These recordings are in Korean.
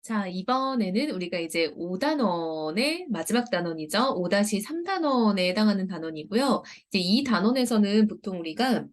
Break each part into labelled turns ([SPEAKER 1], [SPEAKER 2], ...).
[SPEAKER 1] 자, 이번에는 우리가 이제 5단원의 마지막 단원이죠. 5-3단원에 해당하는 단원이고요. 이제 이 단원에서는 보통 우리가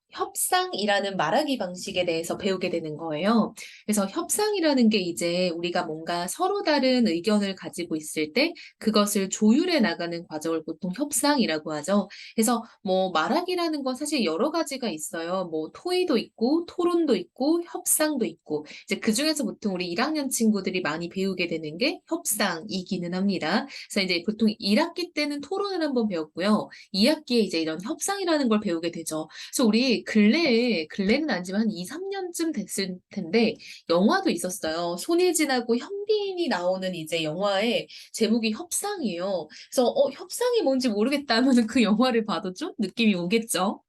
[SPEAKER 1] 협상이라는 말하기 방식에 대해서 배우게 되는 거예요. 그래서 협상이라는 게 이제 우리가 뭔가 서로 다른 의견을 가지고 있을 때 그것을 조율해 나가는 과정을 보통 협상이라고 하죠. 그래서 뭐 말하기라는 건 사실 여러 가지가 있어요. 뭐 토의도 있고 토론도 있고 협상도 있고 이제 그중에서 보통 우리 1학년 친구들이 많이 배우게 되는 게 협상이기는 합니다. 그래서 이제 보통 1학기 때는 토론을 한번 배웠고요. 2학기에 이제 이런 협상이라는 걸 배우게 되죠. 그래서 우리 근래는 아니지만 한 2-3년쯤 됐을 텐데 영화도 있었어요. 손예진하고 현빈이 나오는 이제 영화의 제목이 협상이에요. 그래서 협상이 뭔지 모르겠다 하면은 그 영화를 봐도 좀 느낌이 오겠죠.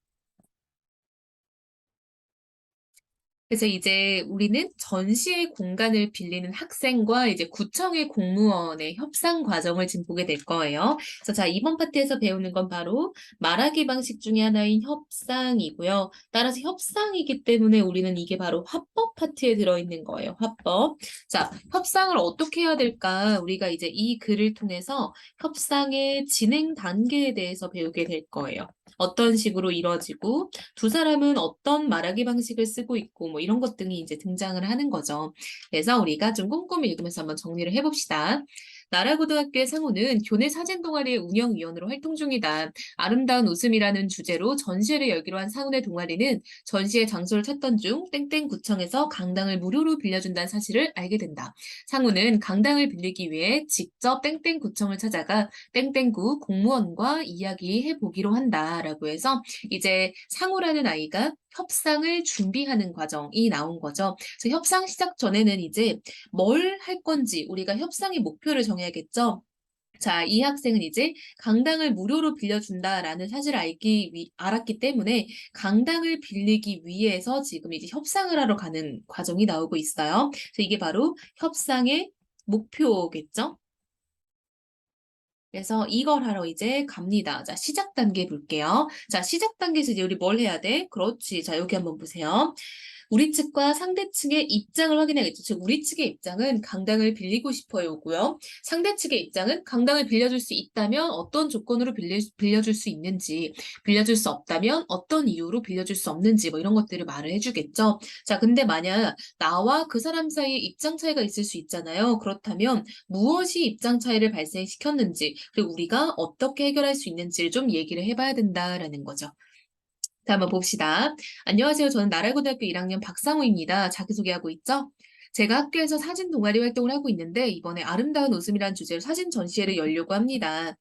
[SPEAKER 1] 그래서 이제 우리는 전시의 공간을 빌리는 학생과 이제 구청의 공무원의 협상 과정을 지금 보게 될 거예요. 그래서 자, 이번 파트에서 배우는 건 바로 말하기 방식 중에 하나인 협상이고요. 따라서 협상이기 때문에 우리는 이게 바로 화법 파트에 들어있는 거예요. 화법. 자, 협상을 어떻게 해야 될까? 우리가 이제 이 글을 통해서 협상의 진행 단계에 대해서 배우게 될 거예요. 어떤 식으로 이루어지고 두 사람은 어떤 말하기 방식을 쓰고 있고 뭐 이런 것 등이 이제 등장을 하는 거죠. 그래서 우리가 좀 꼼꼼히 읽으면서 한번 정리를 해봅시다. 나라고등학교의 상호는 교내 사진 동아리의 운영위원으로 활동 중이다. 아름다운 웃음이라는 주제로 전시회를 열기로 한 상훈의 동아리는 전시회 장소를 찾던 중 땡땡구청에서 강당을 무료로 빌려준다는 사실을 알게 된다. 상훈은 강당을 빌리기 위해 직접 땡땡구청을 찾아가 땡땡구 공무원과 이야기해 보기로 한다라고 해서 이제 상우라는 아이가 협상을 준비하는 과정이 나온 거죠. 그래서 협상 시작 전에는 이제 뭘 할 건지 우리가 협상의 목표를 정해야겠죠. 자, 이 학생은 이제 강당을 무료로 빌려준다라는 사실을 알았기 때문에 강당을 빌리기 위해서 지금 이제 협상을 하러 가는 과정이 나오고 있어요. 그래서 이게 바로 협상의 목표겠죠. 그래서 이걸 하러 이제 갑니다. 자, 시작 단계 볼게요. 자, 시작 단계에서 이제 우리 뭘 해야 돼? 그렇지. 자, 여기 한번 보세요. 우리 측과 상대 측의 입장을 확인해야겠죠. 즉, 우리 측의 입장은 강당을 빌리고 싶어요고요. 상대 측의 입장은 강당을 빌려줄 수 있다면 어떤 조건으로 빌려줄 수 있는지, 빌려줄 수 없다면 어떤 이유로 빌려줄 수 없는지 뭐 이런 것들을 말을 해주겠죠. 자, 근데 만약 나와 그 사람 사이에 입장 차이가 있을 수 있잖아요. 그렇다면 무엇이 입장 차이를 발생시켰는지, 그리고 우리가 어떻게 해결할 수 있는지를 좀 얘기를 해봐야 된다라는 거죠. 자, 한번 봅시다. 안녕하세요. 저는 나랄고등학교 1학년 박상우입니다. 자기소개하고 있죠? 제가 학교에서 사진 동아리 활동을 하고 있는데 이번에 아름다운 웃음이란 주제로 사진 전시회를 열려고 합니다.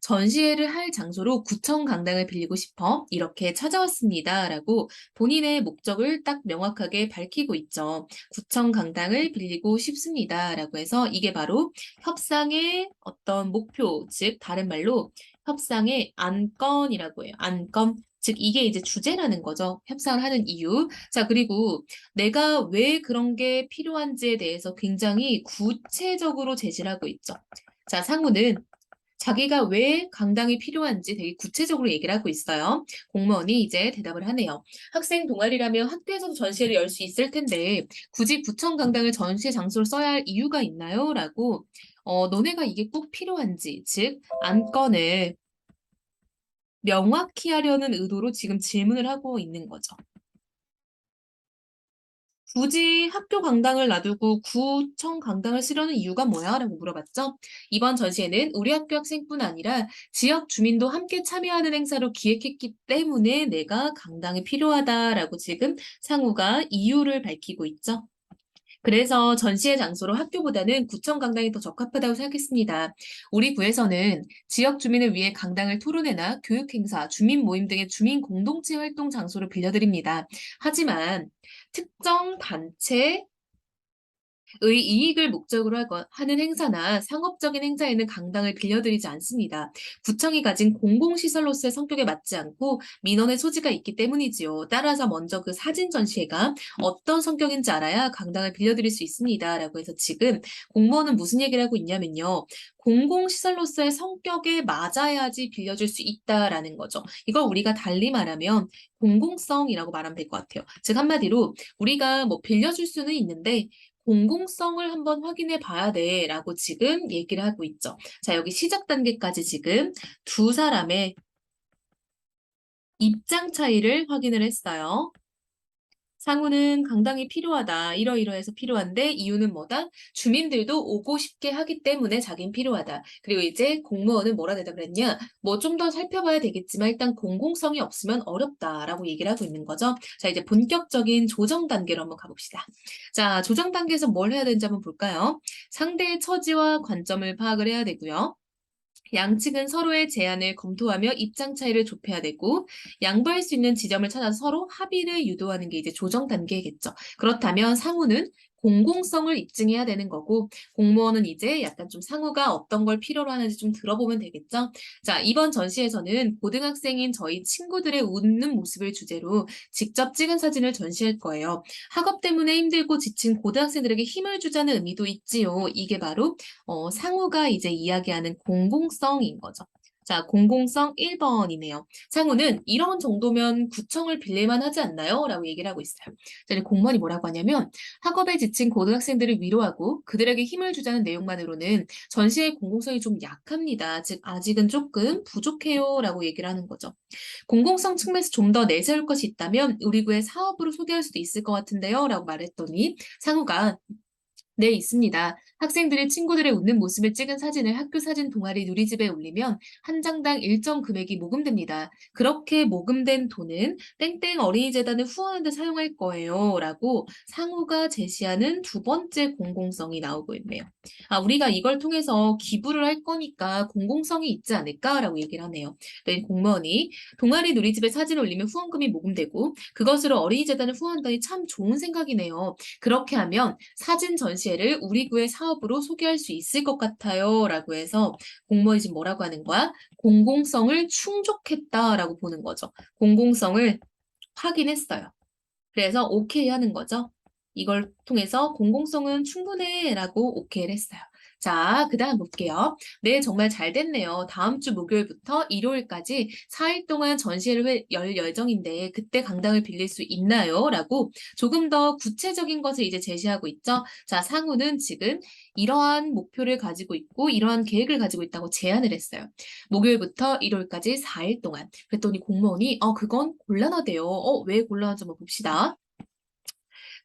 [SPEAKER 1] 전시회를 할 장소로 구청 강당을 빌리고 싶어 이렇게 찾아왔습니다. 라고 본인의 목적을 딱 명확하게 밝히고 있죠. 구청 강당을 빌리고 싶습니다. 라고 해서 이게 바로 협상의 어떤 목표, 즉 다른 말로 협상의 안건이라고 해요. 안건. 즉 이게 이제 주제라는 거죠. 협상을 하는 이유. 자, 그리고 내가 왜 그런 게 필요한지에 대해서 굉장히 구체적으로 제시를 하고 있죠. 자, 상우는 자기가 왜 강당이 필요한지 되게 구체적으로 얘기를 하고 있어요. 공무원이 이제 대답을 하네요. 학생 동아리라면 학교에서도 전시회를 열 수 있을 텐데 굳이 구청 강당을 전시회 장소로 써야 할 이유가 있나요? 라고 너네가 이게 꼭 필요한지, 즉 안건을 명확히 하려는 의도로 지금 질문을 하고 있는 거죠. 굳이 학교 강당을 놔두고 구청 강당을 쓰려는 이유가 뭐야? 라고 물어봤죠. 이번 전시회는 우리 학교 학생뿐 아니라 지역 주민도 함께 참여하는 행사로 기획했기 때문에 내가 강당이 필요하다라고 지금 상우가 이유를 밝히고 있죠. 그래서 전시회 장소로 학교보다는 구청 강당이 더 적합하다고 생각했습니다. 우리 구에서는 지역 주민을 위해 강당을 토론회나 교육 행사, 주민 모임 등의 주민 공동체 활동 장소로 빌려드립니다. 하지만 특정 단체 의 이익을 목적으로 하는 행사나 상업적인 행사에는 강당을 빌려드리지 않습니다. 구청이 가진 공공시설로서의 성격에 맞지 않고 민원의 소지가 있기 때문이지요. 따라서 먼저 그 사진 전시회가 어떤 성격인지 알아야 강당을 빌려드릴 수 있습니다. 라고 해서 지금 공무원은 무슨 얘기를 하고 있냐면요. 공공시설로서의 성격에 맞아야지 빌려줄 수 있다라는 거죠. 이걸 우리가 달리 말하면 공공성이라고 말하면 될 것 같아요. 즉 한마디로 우리가 뭐 빌려줄 수는 있는데 공공성을 한번 확인해 봐야 돼라고 지금 얘기를 하고 있죠. 자, 여기 시작 단계까지 지금 두 사람의 입장 차이를 확인을 했어요. 상호는 강당이 필요하다. 이러이러해서 필요한데 이유는 뭐다? 주민들도 오고 싶게 하기 때문에 자긴 필요하다. 그리고 이제 공무원은 뭐라 대답을 했냐? 뭐 좀 더 살펴봐야 되겠지만 일단 공공성이 없으면 어렵다라고 얘기를 하고 있는 거죠. 자, 이제 본격적인 조정 단계로 한번 가봅시다. 자, 조정 단계에서 뭘 해야 되는지 한번 볼까요? 상대의 처지와 관점을 파악을 해야 되고요. 양측은 서로의 제안을 검토하며 입장 차이를 좁혀야 되고 양보할 수 있는 지점을 찾아서 서로 합의를 유도하는 게 이제 조정 단계겠죠. 그렇다면 상호는 공공성을 입증해야 되는 거고 공무원은 이제 약간 좀 상호가 어떤 걸 필요로 하는지 좀 들어보면 되겠죠. 자, 이번 전시에서는 고등학생인 저희 친구들의 웃는 모습을 주제로 직접 찍은 사진을 전시할 거예요. 학업 때문에 힘들고 지친 고등학생들에게 힘을 주자는 의미도 있지요. 이게 바로 상우가 이제 이야기하는 공공성인 거죠. 자, 공공성 1번이네요. 상우는 이런 정도면 구청을 빌릴만 하지 않나요? 라고 얘기를 하고 있어요. 자, 공무원이 뭐라고 하냐면 학업에 지친 고등학생들을 위로하고 그들에게 힘을 주자는 내용만으로는 전시의 공공성이 좀 약합니다. 즉, 아직은 조금 부족해요. 라고 얘기를 하는 거죠. 공공성 측면에서 좀 더 내세울 것이 있다면 우리 구의 사업으로 소개할 수도 있을 것 같은데요. 라고 말했더니 상우가 네, 있습니다. 학생들이 친구들의 웃는 모습을 찍은 사진을 학교 사진 동아리 누리집에 올리면 한 장당 일정 금액이 모금됩니다. 그렇게 모금된 돈은 땡땡 어린이재단을 후원하는 데 사용할 거예요. 라고 상호가 제시하는 두 번째 공공성이 나오고 있네요. 아, 우리가 이걸 통해서 기부를 할 거니까 공공성이 있지 않을까라고 얘기를 하네요. 네, 공무원이 동아리 누리집에 사진을 올리면 후원금이 모금되고 그것으로 어린이재단을 후원한다니 참 좋은 생각이네요. 그렇게 하면 사진 전시회를 우리 구의 사업으로 소개할 수 있을 것 같아요. 라고 해서 공무원이 지금 뭐라고 하는 거야? 공공성을 충족했다라고 보는 거죠. 공공성을 확인했어요. 그래서 오케이 하는 거죠. 이걸 통해서 공공성은 충분해 라고 오케이를 했어요. 자, 그 다음 볼게요. 네, 정말 잘 됐네요. 다음 주 목요일부터 일요일까지 4일 동안 전시회를 열 예정인데 그때 강당을 빌릴 수 있나요? 라고 조금 더 구체적인 것을 이제 제시하고 있죠. 자, 상우는 지금 이러한 목표를 가지고 있고 이러한 계획을 가지고 있다고 제안을 했어요. 목요일부터 일요일까지 4일 동안. 그랬더니 공무원이 그건 곤란하대요. 왜 곤란한지 한번 봅시다.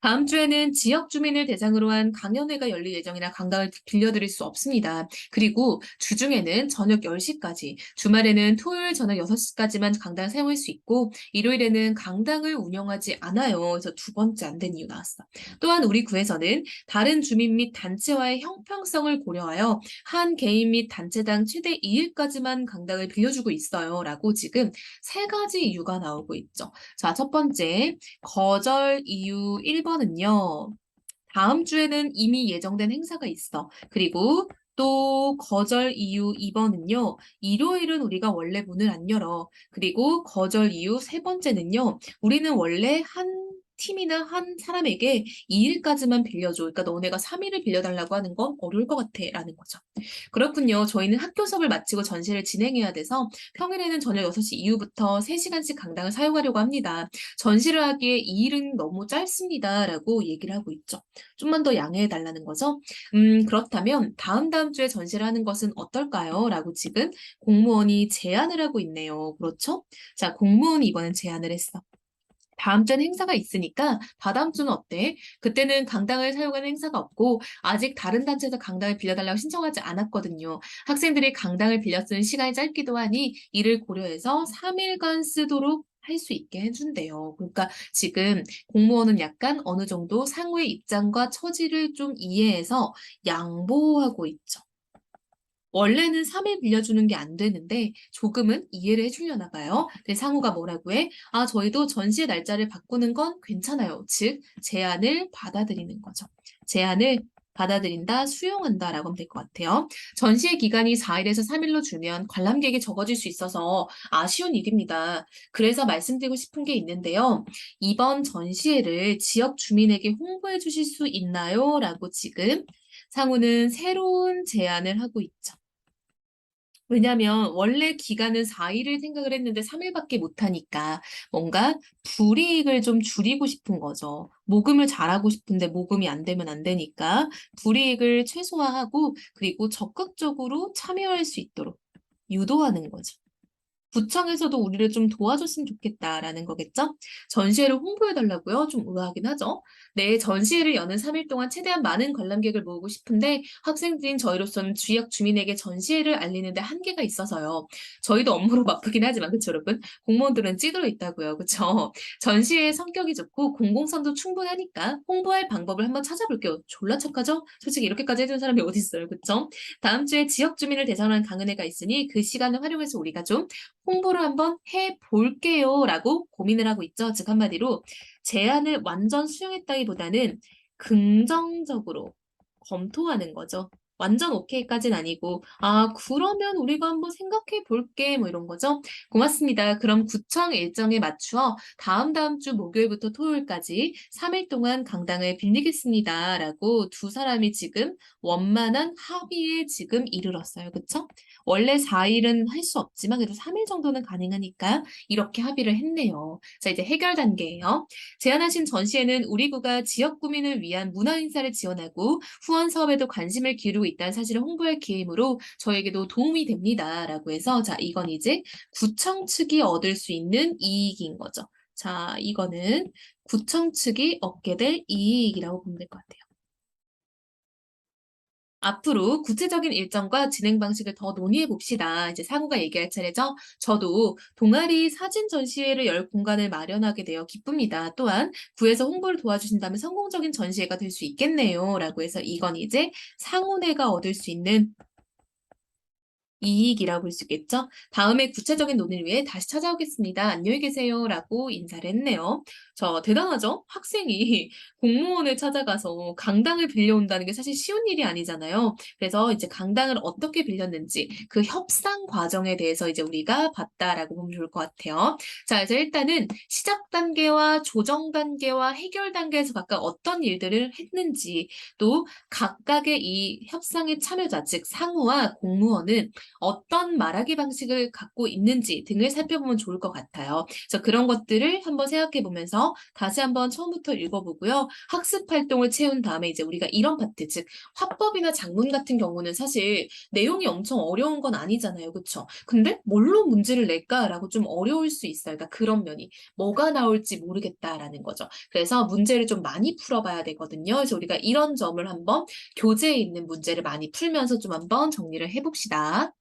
[SPEAKER 1] 다음 주에는 지역 주민을 대상으로 한 강연회가 열릴 예정이라 강당을 빌려드릴 수 없습니다. 그리고 주중에는 저녁 10시까지, 주말에는 토요일 저녁 6시까지만 강당을 사용할 수 있고 일요일에는 강당을 운영하지 않아요. 그래서 두 번째 안 된 이유 나왔어. 또한 우리 구에서는 다른 주민 및 단체와의 형평성을 고려하여 한 개인 및 단체당 최대 2일까지만 강당을 빌려주고 있어요. 라고 지금 세 가지 이유가 나오고 있죠. 자, 첫 번째, 거절 이유 1번은요. 다음 주에는 이미 예정된 행사가 있어. 그리고 또 거절 이유 2번은요. 일요일은 우리가 원래 문을 안 열어. 그리고 거절 이유 세 번째는요. 우리는 원래 한 팀이나 한 사람에게 2일까지만 빌려줘. 그러니까 너네가 3일을 빌려달라고 하는 건 어려울 것 같아. 라는 거죠. 그렇군요. 저희는 학교 수업을 마치고 전시를 진행해야 돼서 평일에는 저녁 6시 이후부터 3시간씩 강당을 사용하려고 합니다. 전시를 하기에 2일은 너무 짧습니다. 라고 얘기를 하고 있죠. 좀만 더 양해해 달라는 거죠. 그렇다면 다음 주에 전시를 하는 것은 어떨까요? 라고 지금 공무원이 제안을 하고 있네요. 그렇죠? 자, 공무원이 이번엔 제안을 했어. 다음 주엔 행사가 있으니까 다다음 주는 어때? 그때는 강당을 사용하는 행사가 없고 아직 다른 단체에서 강당을 빌려달라고 신청하지 않았거든요. 학생들이 강당을 빌려 쓰는 시간이 짧기도 하니 이를 고려해서 3일간 쓰도록 할 수 있게 해준대요. 그러니까 지금 공무원은 약간 어느 정도 상호의 입장과 처지를 좀 이해해서 양보하고 있죠. 원래는 3일 빌려주는 게 안 되는데 조금은 이해를 해주려나 봐요. 근데 상호가 뭐라고 해? 아, 저희도 전시의 날짜를 바꾸는 건 괜찮아요. 즉, 제안을 받아들이는 거죠. 제안을 받아들인다, 수용한다 라고 하면 될 것 같아요. 전시의 기간이 4일에서 3일로 줄면 관람객이 적어질 수 있어서 아쉬운 일입니다. 그래서 말씀드리고 싶은 게 있는데요. 이번 전시회를 지역 주민에게 홍보해 주실 수 있나요? 라고 지금 상호는 새로운 제안을 하고 있죠. 왜냐면 원래 기간은 4일을 생각을 했는데 3일밖에 못 하니까 뭔가 불이익을 좀 줄이고 싶은 거죠. 모금을 잘하고 싶은데 모금이 안 되면 안 되니까 불이익을 최소화하고 그리고 적극적으로 참여할 수 있도록 유도하는 거죠. 구청에서도 우리를 좀 도와줬으면 좋겠다라는 거겠죠? 전시회를 홍보해달라고요? 좀 의아하긴 하죠. 네, 전시회를 여는 3일 동안 최대한 많은 관람객을 모으고 싶은데 학생들인 저희로서는 지역 주민에게 전시회를 알리는데 한계가 있어서요. 저희도 업무로 바쁘긴 하지만 그쵸 여러분? 공무원들은 찌들어 있다고요. 그쵸? 전시회의 성격이 좋고 공공성도 충분하니까 홍보할 방법을 한번 찾아볼게요. 졸라 착하죠? 솔직히 이렇게까지 해준 사람이 어디 있어요. 그쵸? 다음 주에 지역 주민을 대상으로 한 강연회가 있으니 그 시간을 활용해서 우리가 좀 홍보를 한번 해 볼게요라고 고민을 하고 있죠. 즉 한마디로 제안을 완전 수용했다기보다는 긍정적으로 검토하는 거죠. 완전 오케이까지는 아니고 아 그러면 우리가 한번 생각해 볼게 뭐 이런 거죠. 고맙습니다. 그럼 구청 일정에 맞추어 다음 주 목요일부터 토요일까지 3일 동안 강당을 빌리겠습니다라고 두 사람이 지금 원만한 합의에 지금 이르렀어요. 그쵸? 원래 4일은 할 수 없지만 그래도 3일 정도는 가능하니까 이렇게 합의를 했네요. 자, 이제 해결 단계예요. 제안하신 전시회는 우리 구가 지역 구민을 위한 문화 행사를 지원하고 후원 사업에도 관심을 기울이고 있다는 사실을 홍보할 기회이므로 저에게도 도움이 됩니다라고 해서 자, 이건 이제 구청 측이 얻을 수 있는 이익인 거죠. 자, 이거는 구청 측이 얻게 될 이익이라고 보면 될 것 같아요. 앞으로 구체적인 일정과 진행 방식을 더 논의해 봅시다. 이제 상우가 얘기할 차례죠. 저도 동아리 사진 전시회를 열 공간을 마련하게 되어 기쁩니다. 또한 구에서 홍보를 도와주신다면 성공적인 전시회가 될 수 있겠네요. 라고 해서 이건 이제 상훈회가 얻을 수 있는 이익이라고 볼 수 있겠죠. 다음에 구체적인 논의를 위해 다시 찾아오겠습니다. 안녕히 계세요. 라고 인사를 했네요. 저 대단하죠? 학생이 공무원을 찾아가서 강당을 빌려온다는 게 사실 쉬운 일이 아니잖아요. 그래서 이제 강당을 어떻게 빌렸는지 그 협상 과정에 대해서 이제 우리가 봤다라고 보면 좋을 것 같아요. 자, 이제 일단은 시작 단계와 조정 단계와 해결 단계에서 각각 어떤 일들을 했는지 또 각각의 이 협상의 참여자, 즉 상우와 공무원은 어떤 말하기 방식을 갖고 있는지 등을 살펴보면 좋을 것 같아요. 그래서 그런 것들을 한번 생각해 보면서 다시 한번 처음부터 읽어보고요. 학습 활동을 채운 다음에 이제 우리가 이런 파트, 즉 화법이나 작문 같은 경우는 사실 내용이 엄청 어려운 건 아니잖아요. 그렇죠? 근데 뭘로 문제를 낼까라고 좀 어려울 수 있어요. 그러니까 그런 면이 뭐가 나올지 모르겠다라는 거죠. 그래서 문제를 좀 많이 풀어봐야 되거든요. 그래서 우리가 이런 점을 한번 교재에 있는 문제를 많이 풀면서 좀 한번 정리를 해봅시다.